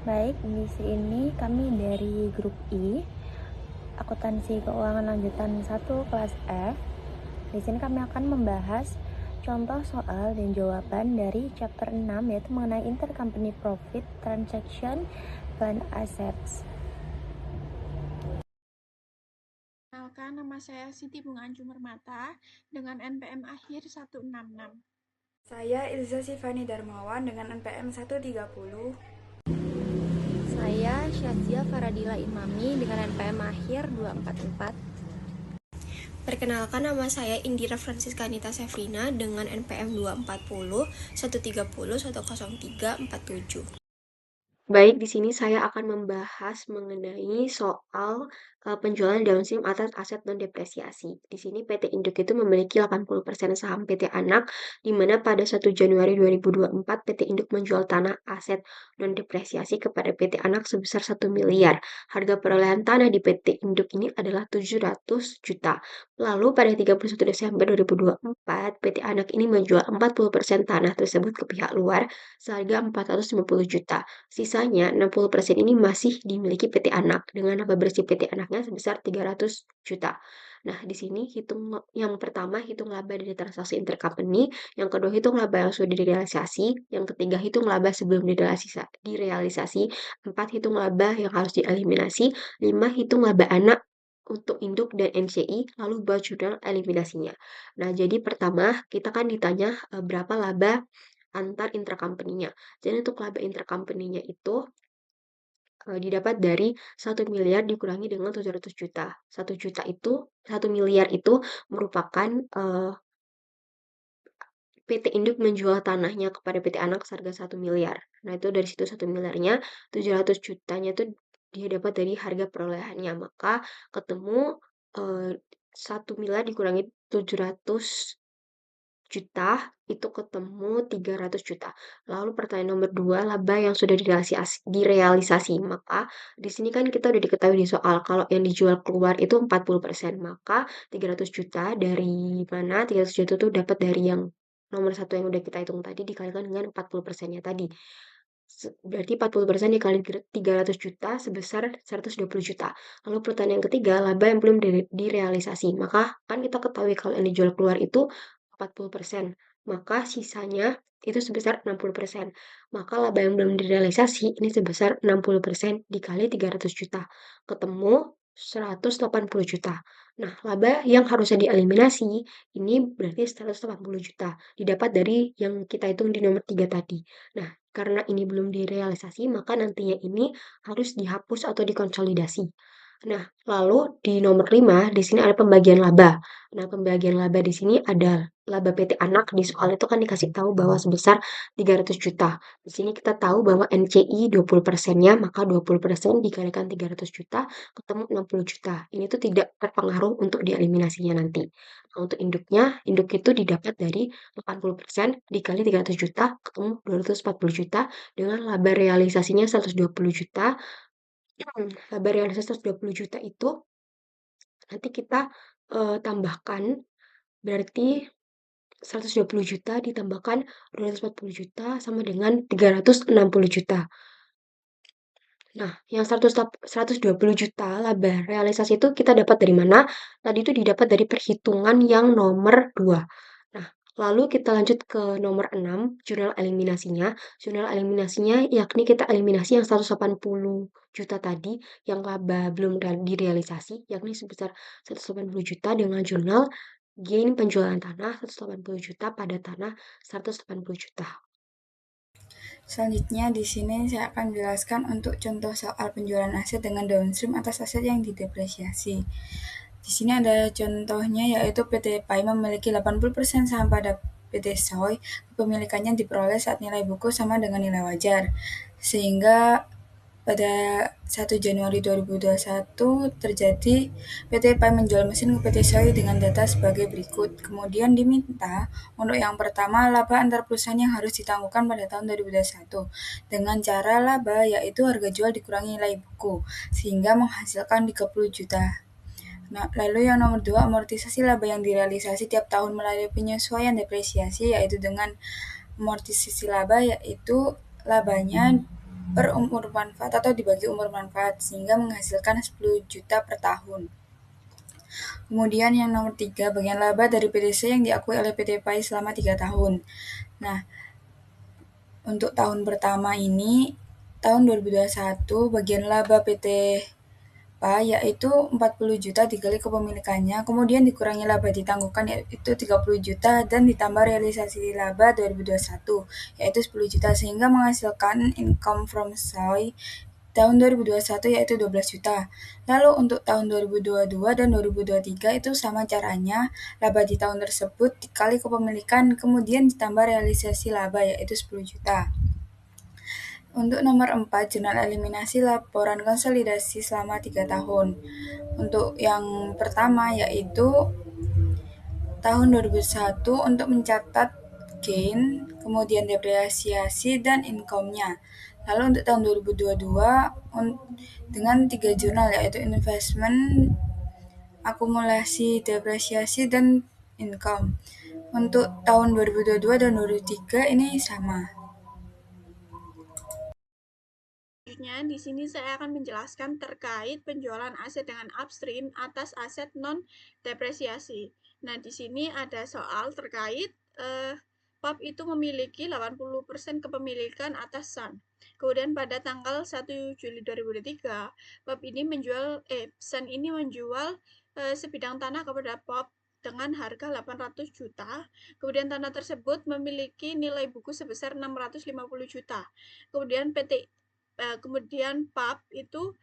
Baik, di sini kami dari grup I, akuntansi keuangan lanjutan 1 kelas F. Di sini kami akan membahas contoh soal dan jawaban dari chapter 6, yaitu mengenai intercompany profit transaction plan assets. Perkenalkan, nama saya Siti Bunga Cumermata dengan NPM akhir 166. Saya Ilza Sifani Darmawan dengan NPM 130. Saya Syadzia Faradila Imami dengan NPM akhir 244. Perkenalkan, nama saya Indira Francisca Anita Sefrina dengan NPM 240 130 103 47. Baik, di sini saya akan membahas mengenai soal penjualan downstream atas aset non-depresiasi. Di sini PT Induk itu memiliki 80% saham PT Anak, di mana pada 1 Januari 2024 PT Induk menjual tanah aset non-depresiasi kepada PT Anak sebesar 1 miliar. Harga perolehan tanah di PT Induk ini adalah 700 juta. Lalu pada 31 Desember 2024, PT Anak ini menjual 40% tanah tersebut ke pihak luar seharga 450 juta. Sisanya 60% ini masih dimiliki PT Anak dengan laba bersih PT Anaknya sebesar 300 juta. Nah, di sini yang pertama hitung laba dari transaksi intercompany, yang kedua hitung laba yang sudah direalisasi, yang ketiga hitung laba sebelum direalisasi, empat hitung laba yang harus dieliminasi, lima hitung laba anak untuk induk dan NCI, lalu buat jurnal eliminasinya. Nah, jadi pertama kita kan ditanya berapa laba antar intracompany-nya. Jadi untuk laba intercompany-nya itu didapat dari 1 miliar dikurangi dengan 700 juta. 1 miliar itu merupakan PT Induk menjual tanahnya kepada PT Anak seharga 1 miliar. Nah, itu dari situ 1 miliarnya, 700 jutanya itu dia dapat dari harga perolehannya. Maka ketemu 1 miliar dikurangi 700 juta itu ketemu 300 juta. Lalu pertanyaan nomor 2, laba yang sudah direalisasi. Maka di sini kan kita udah diketahui di soal kalau yang dijual keluar itu 40%. Maka 300 juta dari mana? 300 juta itu dapat dari yang nomor 1 yang udah kita hitung tadi dikalikan dengan 40%-nya tadi. Berarti 40% dikali 300 juta sebesar 120 juta. Lalu pertanyaan yang ketiga, laba yang belum direalisasi. Maka kan kita ketahui kalau yang dijual keluar itu 40%. Maka sisanya itu sebesar 60%. Maka laba yang belum direalisasi ini sebesar 60% dikali 300 juta. Ketemu 180 juta. Nah, laba yang harusnya dieliminasi ini berarti 180 juta. Didapat dari yang kita hitung di nomor 3 tadi. Nah, karena ini belum direalisasi, maka nantinya ini harus dihapus atau dikonsolidasi. Nah, lalu di nomor 5, di sini ada pembagian laba. Nah, pembagian laba di sini ada laba PT Anak, di soal itu kan dikasih tahu bahwa sebesar 300 juta. Di sini kita tahu bahwa NCI 20%-nya, maka 20% dikalikan 300 juta, ketemu 60 juta. Ini tuh tidak terpengaruh untuk dieliminasinya nanti. Nah, untuk induk itu didapat dari 80% dikali 300 juta, ketemu 240 juta, dengan laba realisasinya 120 juta. Laba realisasi 120 juta itu nanti kita tambahkan, berarti 120 juta ditambahkan 240 juta sama dengan 360 juta. Nah, yang 120 juta laba realisasi itu kita dapat dari mana? Tadi itu didapat dari perhitungan yang nomor 2. Nah, lalu kita lanjut ke nomor 6, jurnal eliminasinya. Jurnal eliminasinya yakni kita eliminasi yang 180 juta tadi, yang laba belum direalisasi, yakni sebesar 180 juta dengan jurnal gain penjualan tanah 180 juta pada tanah 180 juta. Selanjutnya di sini saya akan jelaskan untuk contoh soal penjualan aset dengan downstream atas aset yang didepresiasi. Di sini ada contohnya yaitu PT PAI memiliki 80% saham pada PT Soy, kepemilikannya diperoleh saat nilai buku sama dengan nilai wajar. Sehingga pada 1 Januari 2021 terjadi PT PAI menjual mesin ke PT Soy dengan data sebagai berikut. Kemudian diminta untuk yang pertama laba antar perusahaan yang harus ditangguhkan pada tahun 2021 dengan cara laba yaitu harga jual dikurangi nilai buku sehingga menghasilkan 30 juta. Nah, lalu yang nomor 2, amortisasi laba yang direalisasi tiap tahun melalui penyesuaian depresiasi yaitu dengan amortisasi laba yaitu labanya per umur manfaat atau dibagi umur manfaat sehingga menghasilkan 10 juta per tahun. Kemudian yang nomor 3, bagian laba dari PDC yang diakui oleh PT PAI selama 3 tahun. Nah, untuk tahun pertama ini, tahun 2021, bagian laba PT PAI yaitu 40 juta dikali kepemilikannya, kemudian dikurangi laba ditangguhkan yaitu 30 juta dan ditambah realisasi laba 2021 yaitu 10 juta sehingga menghasilkan income from sale tahun 2021 yaitu 12 juta. Lalu untuk tahun 2022 dan 2023 itu sama caranya, laba di tahun tersebut dikali kepemilikan kemudian ditambah realisasi laba yaitu 10 juta. Untuk nomor 4, jurnal eliminasi laporan konsolidasi selama 3 tahun. Untuk yang pertama yaitu tahun 2001 untuk mencatat gain, kemudian depresiasi dan income-nya. Lalu untuk tahun 2022 dengan 3 jurnal yaitu investment, akumulasi, depresiasi, dan income. Untuk tahun 2022 dan 2023 ini sama. Selanjutnya, di sini saya akan menjelaskan terkait penjualan aset dengan upstream atas aset non-depresiasi. Nah, di sini ada soal terkait PAP itu memiliki 80% kepemilikan atas Sun. Kemudian pada tanggal 1 Juli 2023, PAP ini Sun ini menjual sebidang tanah kepada PAP dengan harga 800 juta. Kemudian tanah tersebut memiliki nilai buku sebesar 650 juta. Kemudian kemudian PAP itu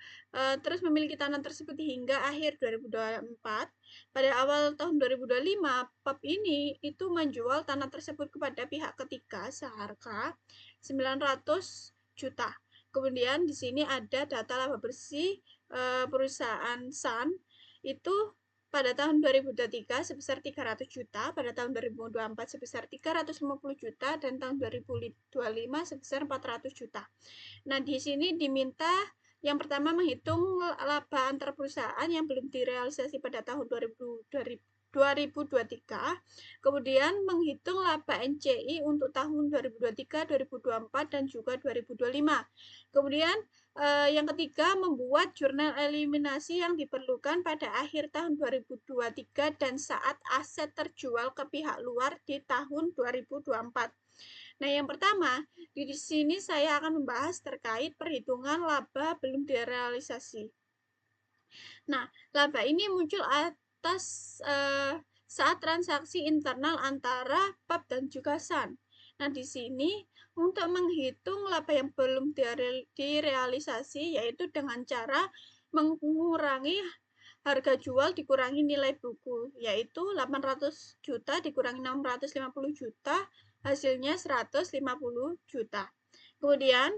terus memiliki tanah tersebut hingga akhir 2024. Pada awal tahun 2025, PAP ini itu menjual tanah tersebut kepada pihak ketiga seharga 900 juta. Kemudian di sini ada data laba bersih perusahaan Sun itu pada tahun 2023 sebesar 300 juta, pada tahun 2024 sebesar 350 juta, dan tahun 2025 sebesar 400 juta. Nah, di sini diminta yang pertama menghitung laba antar perusahaan yang belum direalisasi pada tahun 2023, kemudian menghitung laba NCI untuk tahun 2023, 2024, dan juga 2025. Kemudian yang ketiga, membuat jurnal eliminasi yang diperlukan pada akhir tahun 2023 dan saat aset terjual ke pihak luar di tahun 2024. Nah, yang pertama, di sini saya akan membahas terkait perhitungan laba belum direalisasi. Nah, laba ini muncul atas saat transaksi internal antara PAP dan juga Sun. Nah, di sini untuk menghitung laba yang belum direalisasi yaitu dengan cara mengurangi harga jual dikurangi nilai buku, yaitu 800 juta dikurangi 650 juta, hasilnya 150 juta. Kemudian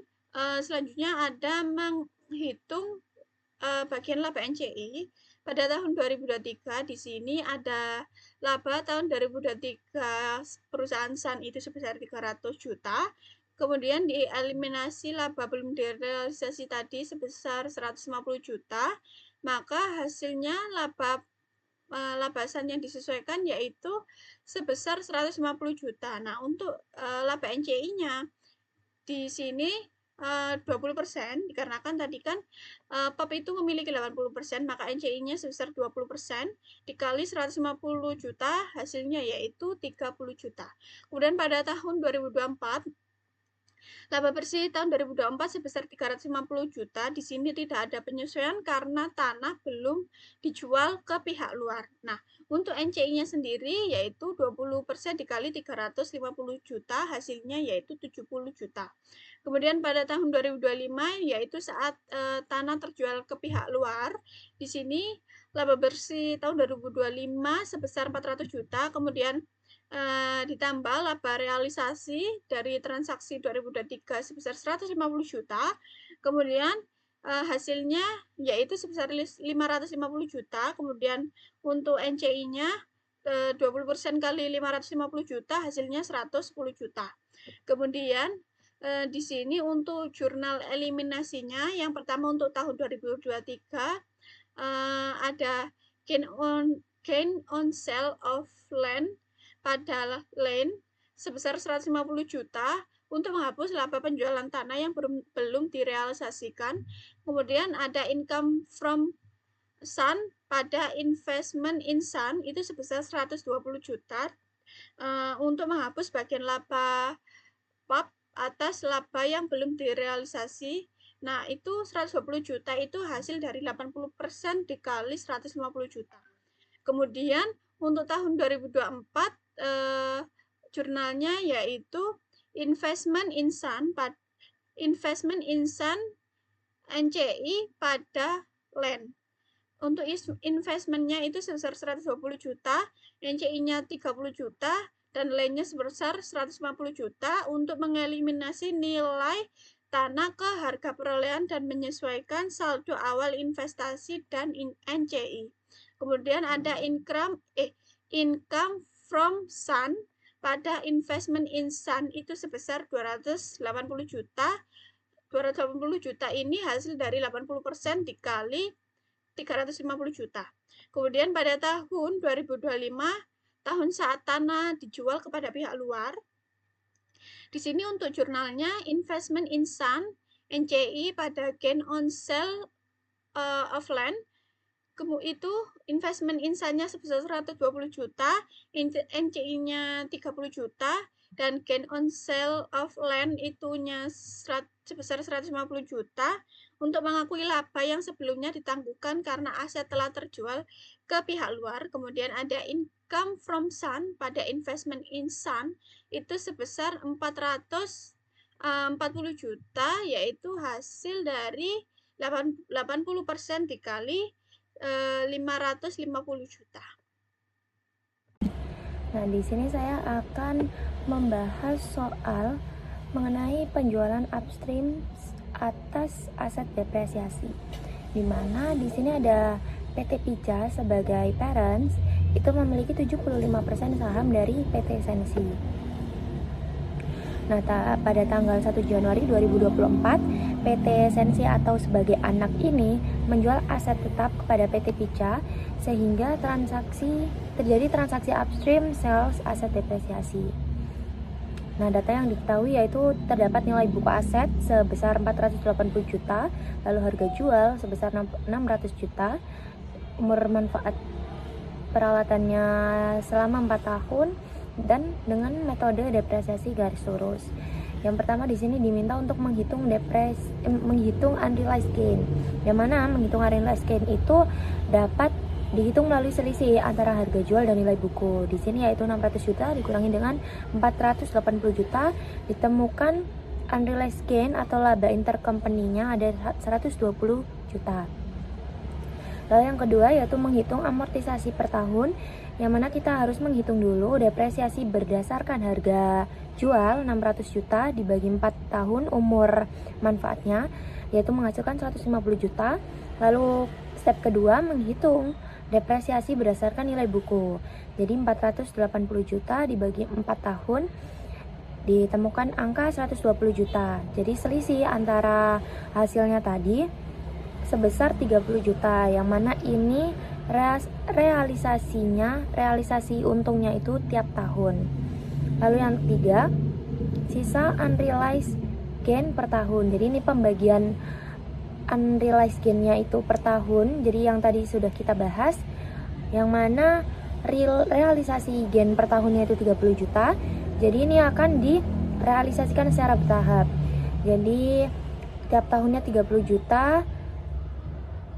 selanjutnya ada menghitung bagian laba NCI. Pada tahun 2023 di sini ada laba tahun 2023 perusahaan Sun itu sebesar 300 juta. Kemudian dieliminasi laba belum direalisasi tadi sebesar 150 juta. Maka hasilnya laba Sun yang disesuaikan yaitu sebesar 150 juta. Nah, untuk laba NCI-nya di sini 20% dikarenakan tadi kan PAP itu memiliki 80%, maka NCI-nya sebesar 20% dikali 150 juta, hasilnya yaitu 30 juta. Kemudian pada tahun 2024 laba bersih tahun 2024 sebesar 350 juta. Di sini tidak ada penyesuaian karena tanah belum dijual ke pihak luar. Nah, untuk NCI-nya sendiri yaitu 20% dikali 350 juta, hasilnya yaitu 70 juta. Kemudian pada tahun 2025 yaitu saat tanah terjual ke pihak luar. Di sini laba bersih tahun 2025 sebesar 400 juta, kemudian ditambah laba realisasi dari transaksi 2023 sebesar 150 juta, kemudian hasilnya yaitu sebesar 550 juta, kemudian untuk NCI-nya 20% kali 550 juta, hasilnya 110 juta. Kemudian di sini untuk jurnal eliminasinya, yang pertama untuk tahun 2023 ada gain on sale of land pada land sebesar 150 juta untuk menghapus laba penjualan tanah yang belum direalisasikan. Kemudian ada income from Sun pada investment in Sun itu sebesar 120 juta untuk menghapus bagian laba PAP atas laba yang belum direalisasi. Nah, itu 120 juta itu hasil dari 80% dikali 150 juta. Kemudian untuk tahun 2024 jurnalnya yaitu investment in Sun NCI pada land. Untuk investmentnya itu sebesar 120 juta, NCI-nya 30 juta, dan lainnya sebesar 150 juta untuk mengeliminasi nilai tanah ke harga perolehan dan menyesuaikan saldo awal investasi dan NCI. Kemudian ada income from Sun pada investment in Sun itu sebesar 280 juta. 280 juta ini hasil dari 80% dikali 350 juta. Kemudian pada tahun 2025, tahun saat tanah dijual kepada pihak luar. Di sini untuk jurnalnya investment in Sun NCI pada gain on sale of land. Kemudian itu investment in Sun-nya sebesar 120 juta, NCI-nya 30 juta, dan gain on sale of land itunya sebesar 150 juta untuk mengakui laba yang sebelumnya ditangguhkan karena aset telah terjual ke pihak luar. Kemudian ada income from Sun pada investment in Sun itu sebesar 440 juta, yaitu hasil dari 80% dikali 550 juta. Nah, di sini saya akan membahas soal mengenai penjualan upstream atas aset depresiasi. Di mana di sini ada PT Pica sebagai parents itu memiliki 75% saham dari PT Sensi. Nah, pada tanggal 1 Januari 2024, PT Sensi atau sebagai anak ini menjual aset tetap kepada PT Pica sehingga terjadi transaksi upstream sales aset depresiasi. Nah, data yang diketahui yaitu terdapat nilai buku aset sebesar 480 juta, lalu harga jual sebesar 600 juta, umur manfaat peralatannya selama 4 tahun, dan dengan metode depresiasi garis lurus. Yang pertama di sini diminta untuk menghitung unrealized gain. Yang mana menghitung unrealized gain itu dapat dihitung melalui selisih antara harga jual dan nilai buku. Di sini yaitu 600 juta dikurangi dengan 480 juta, ditemukan unrealized gain atau laba intercompany-nya ada 120 juta. Lalu yang kedua yaitu menghitung amortisasi per tahun, yang mana kita harus menghitung dulu depresiasi berdasarkan harga jual 600 juta dibagi 4 tahun umur manfaatnya, yaitu menghasilkan 150 juta. Lalu step kedua menghitung depresiasi berdasarkan nilai buku. Jadi 480 juta dibagi 4 tahun ditemukan angka 120 juta. Jadi selisih antara hasilnya tadi sebesar 30 juta, yang mana ini realisasi untungnya itu tiap tahun. Lalu yang ketiga, sisa unrealized gain per tahun. Jadi ini pembagian unrealized gain-nya itu per tahun. Jadi yang tadi sudah kita bahas, yang mana realisasi gain per tahunnya itu 30 juta. Jadi ini akan direalisasikan secara bertahap. Jadi tiap tahunnya 30 juta.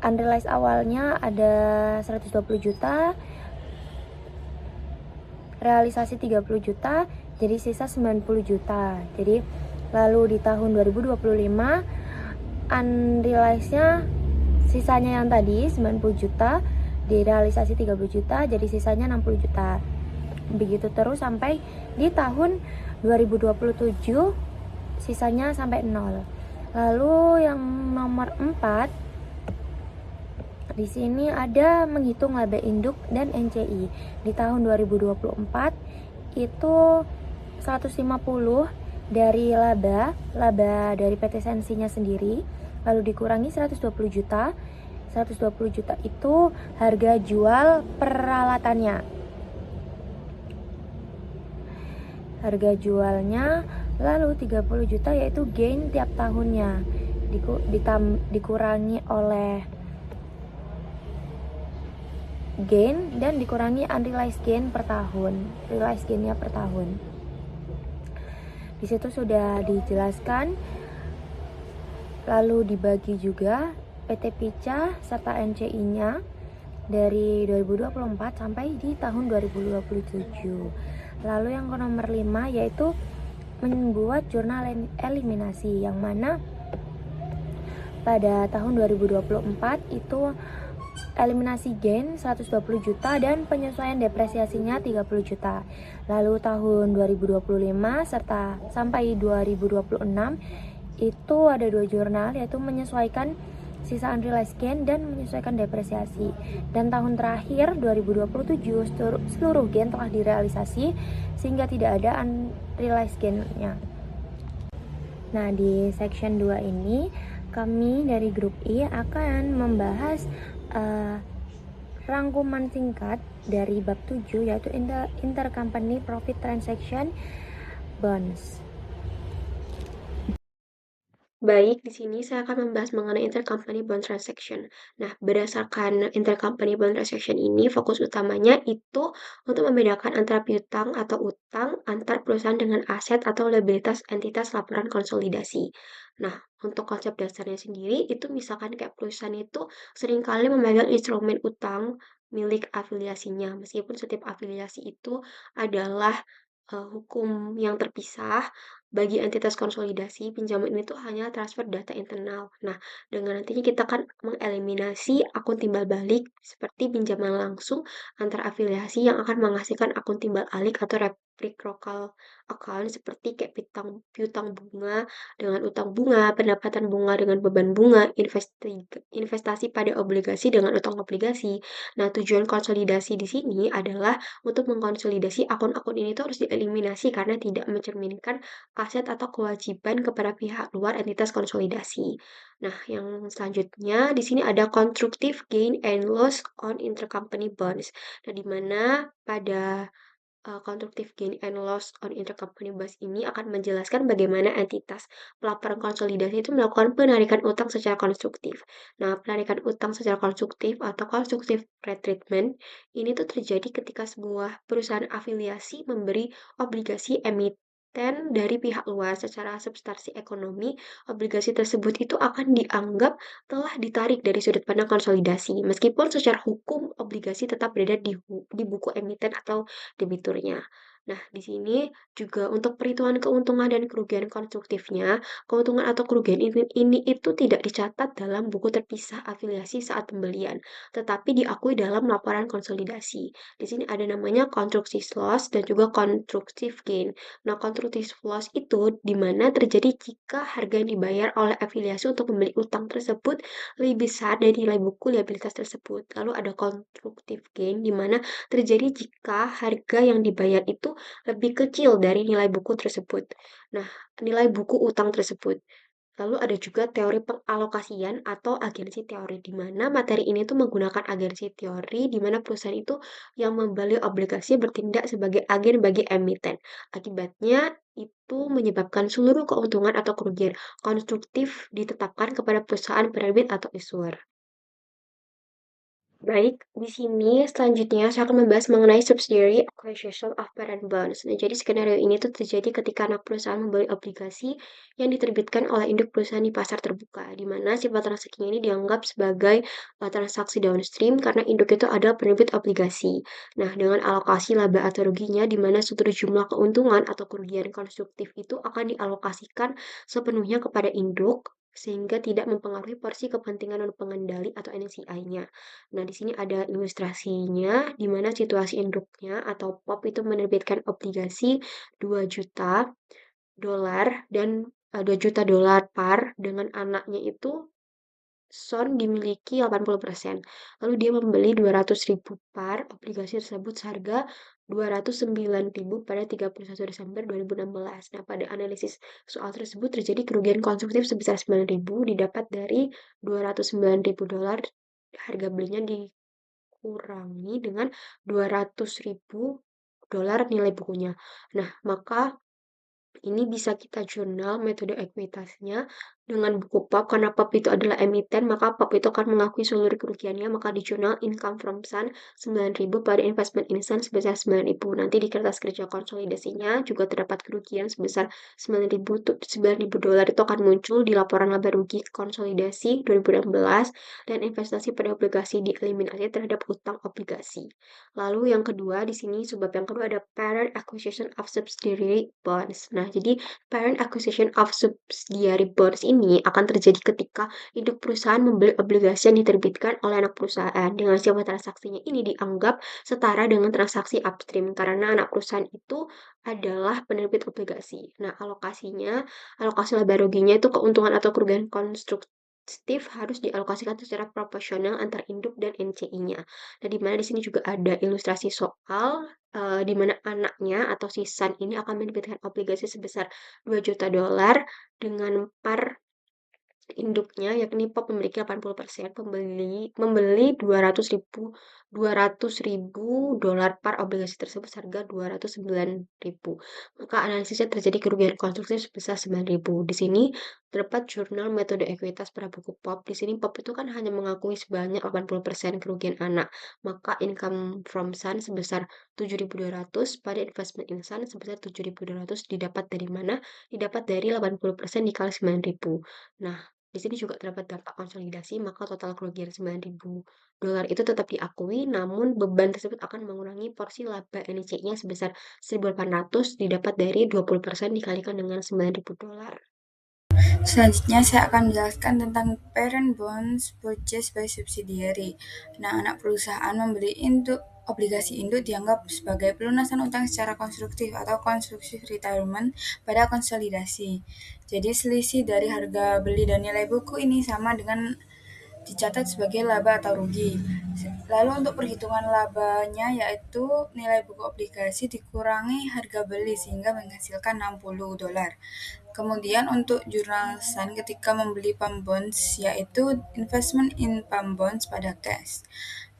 Unrealized awalnya ada 120 juta, realisasi 30 juta, jadi sisa 90 juta. Jadi lalu di tahun 2025 unrealized-nya sisanya yang tadi 90 juta, direalisasi 30 juta, jadi sisanya 60 juta. Begitu terus sampai di tahun 2027 sisanya sampai 0. Lalu yang nomor 4 di sini ada menghitung laba induk dan NCI. Di tahun 2024 itu 150 dari laba dari PT Sensinya sendiri, lalu dikurangi 120 juta. 120 juta itu harga jual peralatannya. Harga jualnya Lalu 30 juta yaitu gain tiap tahunnya, dikurangi oleh gain dan dikurangi unrealized gain per tahun, realized gainnya per tahun. Di situ sudah dijelaskan, lalu dibagi juga PT Pica serta NCI-nya dari 2024 sampai di tahun 2027. Lalu yang nomor 5 yaitu membuat jurnal eliminasi, yang mana pada tahun 2024 itu eliminasi gain 120 juta dan penyesuaian depresiasinya 30 juta. Lalu tahun 2025 serta sampai 2026 itu ada 2 jurnal, yaitu menyesuaikan sisa unrealized gain dan menyesuaikan depresiasi. Dan tahun terakhir 2027 seluruh gain telah direalisasi sehingga tidak ada unrealized gain-nya. Nah, di section 2 ini kami dari grup I akan membahas rangkuman singkat dari bab 7 yaitu intercompany profit transaction bonds. Baik, di sini saya akan membahas mengenai intercompany bond transaction. Nah, berdasarkan intercompany bond transaction ini, fokus utamanya itu untuk membedakan antara piutang atau utang antar perusahaan dengan aset atau liabilitas entitas laporan konsolidasi. Nah, untuk konsep dasarnya sendiri, itu misalkan kayak perusahaan itu seringkali memegang instrumen utang milik afiliasinya, meskipun setiap afiliasi itu adalah hukum yang terpisah. Bagi entitas konsolidasi, pinjaman ini tuh hanya transfer data internal. Nah, dengan nantinya kita kan mengeliminasi akun timbal balik seperti pinjaman langsung antar afiliasi yang akan menghasilkan akun timbal alik atau reciprocal account seperti kayak piutang bunga dengan utang bunga, pendapatan bunga dengan beban bunga, investasi pada obligasi dengan utang obligasi. Nah, tujuan konsolidasi di sini adalah untuk mengkonsolidasi akun-akun ini tuh harus dieliminasi karena tidak mencerminkan aset atau kewajiban kepada pihak luar entitas konsolidasi. Nah, yang selanjutnya di sini ada constructive gain and loss on intercompany bonds. Nah, di mana pada constructive gain and loss on intercompany bonds ini akan menjelaskan bagaimana entitas pelaporan konsolidasi itu melakukan penarikan utang secara konstruktif. Nah, penarikan utang secara konstruktif atau constructive retreatment ini tuh terjadi ketika sebuah perusahaan afiliasi memberi obligasi emiten dari pihak luar secara substansi ekonomi, obligasi tersebut itu akan dianggap telah ditarik dari sudut pandang konsolidasi, meskipun secara hukum obligasi tetap berada di buku emiten atau debiturnya. Nah, di sini juga untuk perhitungan keuntungan dan kerugian konstruktifnya, keuntungan atau kerugian ini itu tidak dicatat dalam buku terpisah afiliasi saat pembelian, tetapi diakui dalam laporan konsolidasi. Di sini ada namanya constructive loss dan juga constructive gain. Nah, constructive loss itu di mana terjadi jika harga yang dibayar oleh afiliasi untuk membeli utang tersebut lebih besar dari nilai buku liabilitas tersebut. Lalu ada constructive gain di mana terjadi jika harga yang dibayar itu lebih kecil dari nilai buku tersebut. Nah, nilai buku utang tersebut. Lalu ada juga teori pengalokasian atau agensi teori, di mana materi ini tuh menggunakan agensi teori, di mana perusahaan itu yang membeli obligasi bertindak sebagai agen bagi emiten. Akibatnya itu menyebabkan seluruh keuntungan atau kerugian konstruktif ditetapkan kepada perusahaan penerbit atau issuer. Baik, di sini selanjutnya saya akan membahas mengenai subsidiary acquisition of parent bonds. Nah, jadi skenario ini tuh terjadi ketika anak perusahaan membeli obligasi yang diterbitkan oleh induk perusahaan di pasar terbuka, di mana sifat transaksinya ini dianggap sebagai transaksi downstream karena induk itu adalah penerbit obligasi. Nah, dengan alokasi laba atau ruginya, di mana seluruh jumlah keuntungan atau kerugian konstruktif itu akan dialokasikan sepenuhnya kepada induk, sehingga tidak mempengaruhi porsi kepentingan non pengendali atau NCI-nya. Nah, di sini ada ilustrasinya, di mana situasi induknya atau POP itu menerbitkan obligasi 2 juta dolar dan 2 juta dolar par dengan anaknya itu Son dimiliki 80%. Lalu dia membeli 200.000 par obligasi tersebut seharga 209.000 pada 31 Desember 2016. Nah, pada analisis soal tersebut terjadi kerugian konsumtif sebesar 9.000 didapat dari 209.000 dolar harga belinya dikurangi dengan 200.000 dolar nilai bukunya. Nah, maka Ini bisa kita jurnal metode ekuitasnya dengan buku POP, karena POP itu adalah emiten, maka POP itu akan mengakui seluruh kerugiannya, maka di jurnal income from Sun 9.000 pada investment in Sun sebesar 9.000. Nanti di kertas kerja konsolidasinya juga terdapat kerugian sebesar 9.000 dolar itu akan muncul di laporan laba rugi konsolidasi 2016 dan investasi pada obligasi dieliminasi terhadap utang obligasi. Lalu yang kedua di sini subbab yang kedua ada parent acquisition of subsidiary bonds. Nah, jadi parent acquisition of subsidiary bonds ini akan terjadi ketika induk perusahaan membeli obligasi yang diterbitkan oleh anak perusahaan. Dengan siapa transaksinya ini dianggap setara dengan transaksi upstream karena anak perusahaan itu adalah penerbit obligasi. Nah, alokasi laba ruginya itu keuntungan atau kerugian konstruktif harus dialokasikan secara proporsional antar induk dan NCI-nya. Nah, di mana di sini juga ada ilustrasi soal di mana anaknya atau si Sun ini akan menerbitkan obligasi sebesar 2 juta dolar dengan par induknya yakni POP memiliki 80%, membeli 200.000 dolar par obligasi tersebut seharga 209.000. Maka analisisnya terjadi kerugian konstruksi sebesar 9.000. Di sini terdapat jurnal metode ekuitas pada buku POP. Di sini POP itu kan hanya mengakui sebanyak 80% kerugian anak. Maka income from Sun sebesar 7.200 pada investment in Sun sebesar 7.200 didapat dari mana? Didapat dari 80% dikali 9.000. Nah, di sini juga terdapat dampak konsolidasi, maka total kerugian 9.000 dolar itu tetap diakui, namun beban tersebut akan mengurangi porsi laba NIC-nya sebesar 1.800 didapat dari 20% dikalikan dengan 9.000 dolar. Selanjutnya saya akan menjelaskan tentang parent bonds purchase by subsidiary. Nah, anak perusahaan membeli obligasi induk dianggap sebagai pelunasan utang secara konstruktif atau constructive retirement pada konsolidasi. Jadi selisih dari harga beli dan nilai buku ini sama dengan dicatat sebagai laba atau rugi. Lalu untuk perhitungan labanya yaitu nilai buku obligasi dikurangi harga beli sehingga menghasilkan 60 dolar. Kemudian untuk jurnal Sun ketika membeli pump bonds yaitu investment in pump bonds pada cash.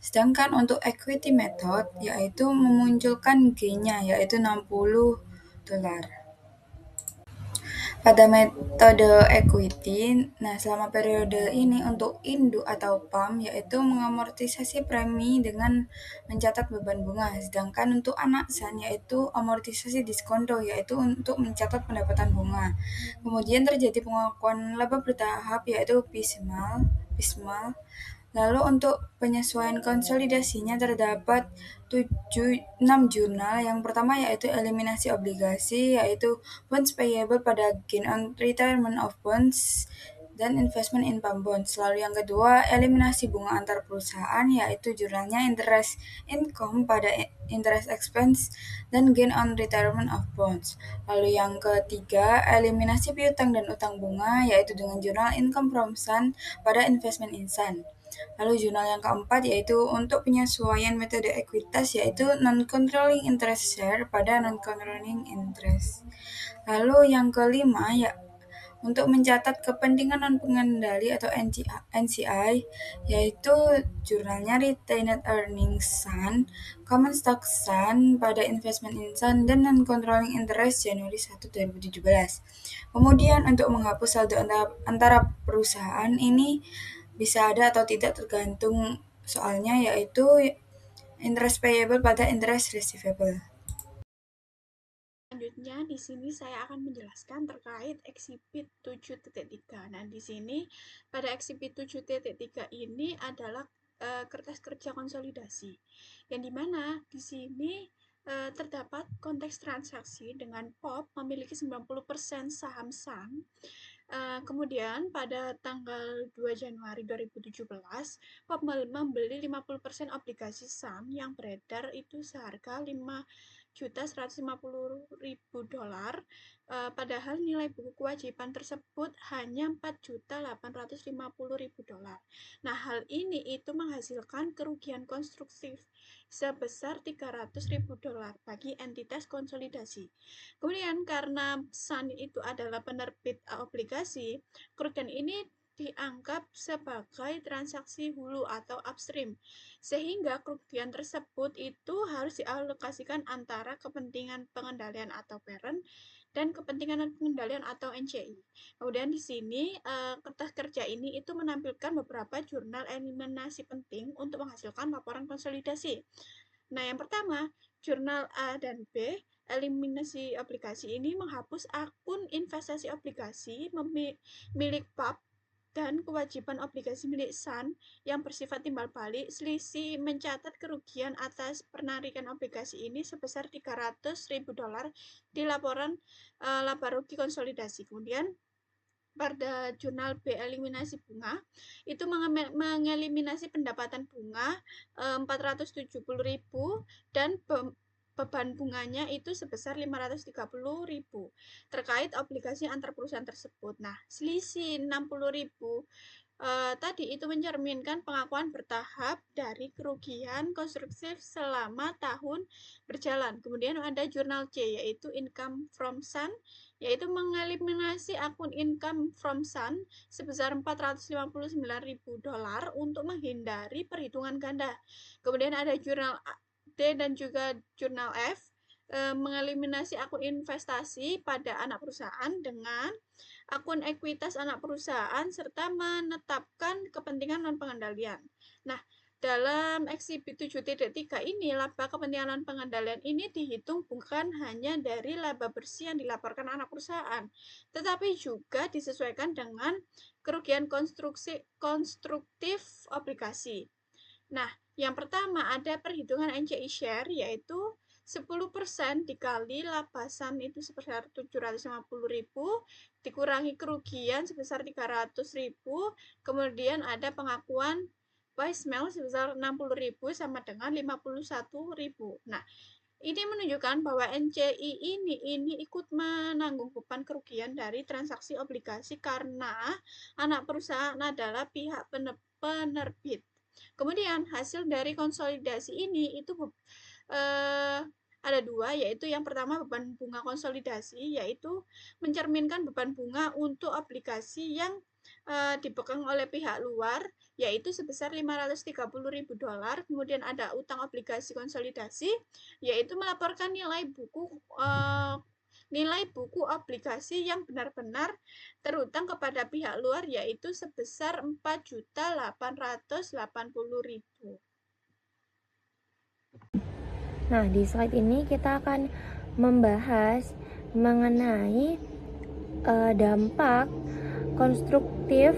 Sedangkan untuk equity method yaitu memunculkan gain-nya yaitu 60 dolar. Pada metode equity, nah selama periode ini untuk induk atau PAM yaitu mengamortisasi premi dengan mencatat beban bunga, sedangkan untuk anak Sun yaitu amortisasi diskonto yaitu untuk mencatat pendapatan bunga. Kemudian terjadi pengakuan laba bertahap yaitu piecemeal. Lalu untuk penyesuaian konsolidasinya terdapat 6 jurnal. Yang pertama yaitu eliminasi obligasi, yaitu bonds payable pada gain on retirement of bonds dan investment in pump bonds. Lalu yang kedua, eliminasi bunga antar perusahaan, yaitu jurnalnya interest income pada interest expense dan gain on retirement of bonds. Lalu yang ketiga, eliminasi piutang dan utang bunga, yaitu dengan jurnal income from Sun pada investment in Sun. Lalu jurnal yang keempat yaitu untuk penyesuaian metode ekuitas yaitu non-controlling interest share pada non-controlling interest. Lalu yang kelima ya untuk mencatat kepentingan non-pengendali atau NCI yaitu jurnalnya Retained Earnings Sun, Common Stock Sun pada Investment in Sun dan Non-Controlling Interest Januari 1, 2017. Kemudian untuk menghapus saldo antara perusahaan ini bisa ada atau tidak tergantung soalnya yaitu interest payable pada interest receivable. Selanjutnya di sini saya akan menjelaskan terkait eksibit 7.3. Nah, di sini pada eksibit 7.3 ini adalah kertas kerja konsolidasi. Yang dimana di sini terdapat konteks transaksi dengan POP memiliki 90% saham Sun. Kemudian pada tanggal 2 Januari 2017, POP membeli 50% obligasi Sun yang beredar itu seharga 5.150.000 dolar, padahal nilai buku kewajiban tersebut hanya 4.850.000 dolar. Nah, hal ini itu menghasilkan kerugian konstruktif sebesar 300.000 dolar bagi entitas konsolidasi. Kemudian karena Sun itu adalah penerbit obligasi, kerugian ini dianggap sebagai transaksi hulu atau upstream, sehingga kerugian tersebut itu harus dialokasikan antara kepentingan pengendalian atau parent dan kepentingan pengendalian atau NCI. Kemudian di sini kertas kerja ini itu menampilkan beberapa jurnal eliminasi penting untuk menghasilkan laporan konsolidasi. Nah, yang pertama, jurnal A dan B, eliminasi obligasi ini menghapus akun investasi obligasi milik PAP dan kewajiban obligasi milik SUN yang bersifat timbal balik. Selisih mencatat kerugian atas penarikan obligasi ini sebesar $300.000 di laporan laba rugi konsolidasi. Kemudian pada jurnal B eliminasi bunga itu mengeliminasi pendapatan bunga 470.000 dan beban bunganya itu sebesar 530.000 terkait obligasi antar perusahaan tersebut. Nah, selisih 60.000 tadi itu mencerminkan pengakuan bertahap dari kerugian konstruktif selama tahun berjalan. Kemudian ada jurnal C yaitu income from SUN, yaitu mengeliminasi akun income from SUN sebesar $459.000 untuk menghindari perhitungan ganda. Kemudian ada jurnal D dan juga jurnal F mengeliminasi akun investasi pada anak perusahaan dengan akun ekuitas anak perusahaan serta menetapkan kepentingan non pengendalian. Nah, dalam eksibit 7.3 ini, laba kepentingan non pengendalian ini dihitung bukan hanya dari laba bersih yang dilaporkan anak perusahaan, tetapi juga disesuaikan dengan kerugian konstruktif obligasi. Nah, yang pertama ada perhitungan NCI share, yaitu 10% dikali laba SUN itu sebesar 750.000 dikurangi kerugian sebesar 300.000, kemudian ada pengakuan Weissmel sebesar 60.000 sama dengan 51.000. Nah, ini menunjukkan bahwa NCI ini ikut menanggung beban kerugian dari transaksi obligasi karena anak perusahaan adalah pihak penerbit. Kemudian hasil dari konsolidasi ini itu ada dua, yaitu yang pertama beban bunga konsolidasi, yaitu mencerminkan beban bunga untuk obligasi yang dipegang oleh pihak luar, yaitu sebesar $530.000. Kemudian ada utang obligasi konsolidasi, yaitu melaporkan nilai buku obligasi yang benar-benar terutang kepada pihak luar, yaitu sebesar 4.880.000. Nah, di slide ini kita akan membahas mengenai dampak konstruktif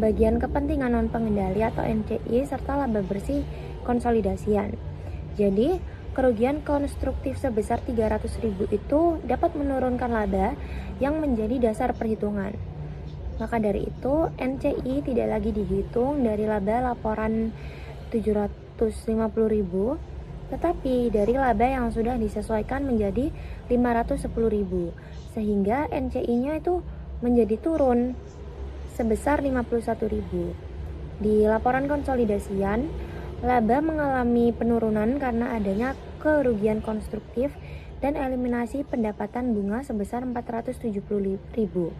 bagian kepentingan non pengendali atau NCI serta laba bersih konsolidasian. Jadi, kerugian konstruktif sebesar 300.000 itu dapat menurunkan laba yang menjadi dasar perhitungan. Maka dari itu, NCI tidak lagi dihitung dari laba laporan 750.000, tetapi dari laba yang sudah disesuaikan menjadi 510.000, sehingga NCI-nya itu menjadi turun sebesar 51.000. Di laporan konsolidasian, laba mengalami penurunan karena adanya kerugian konstruktif dan eliminasi pendapatan bunga sebesar 470.000.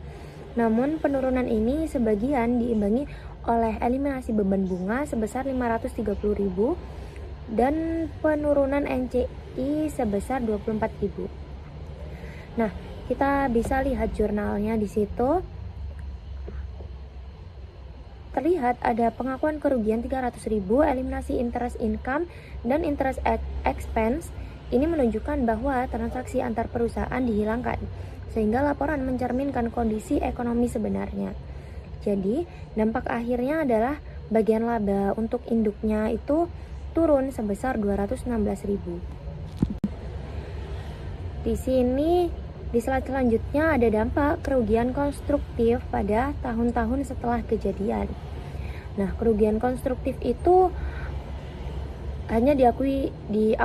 Namun penurunan ini sebagian diimbangi oleh eliminasi beban bunga sebesar 530.000 dan penurunan NCI sebesar 24.000. Nah, kita bisa lihat jurnalnya di situ. Terlihat ada pengakuan kerugian 300.000, eliminasi interest income dan interest expense. Ini menunjukkan bahwa transaksi antar perusahaan dihilangkan, sehingga laporan mencerminkan kondisi ekonomi sebenarnya. Jadi, dampak akhirnya adalah bagian laba untuk induknya itu turun sebesar 216.000. Di sini, di slide selanjutnya ada dampak kerugian konstruktif pada tahun-tahun setelah kejadian. Nah, kerugian konstruktif itu hanya diakui di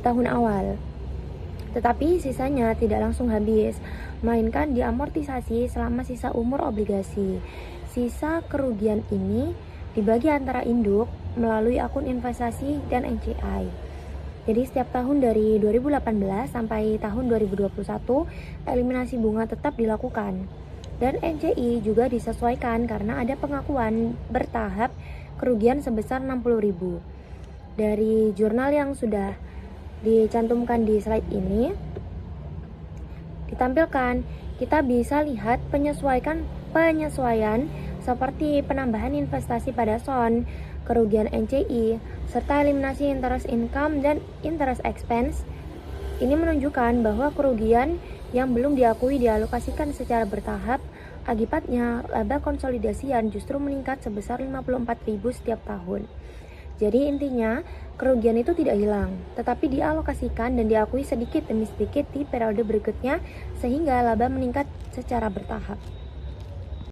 tahun awal, tetapi sisanya tidak langsung habis, melainkan diamortisasi selama sisa umur obligasi. Sisa kerugian ini dibagi antara induk melalui akun investasi dan NCI. Jadi setiap tahun dari 2018 sampai tahun 2021, eliminasi bunga tetap dilakukan. Dan NCI juga disesuaikan karena ada pengakuan bertahap kerugian sebesar 60.000. Dari jurnal yang sudah dicantumkan di slide ini, ditampilkan. Kita bisa lihat penyesuaian seperti penambahan investasi pada SON, kerugian NCI, serta eliminasi interest income dan interest expense. Ini menunjukkan bahwa kerugian yang belum diakui dialokasikan secara bertahap. Akibatnya, laba konsolidasian justru meningkat sebesar 54.000 setiap tahun. Jadi intinya, kerugian itu tidak hilang, tetapi dialokasikan dan diakui sedikit demi sedikit di periode berikutnya sehingga laba meningkat secara bertahap.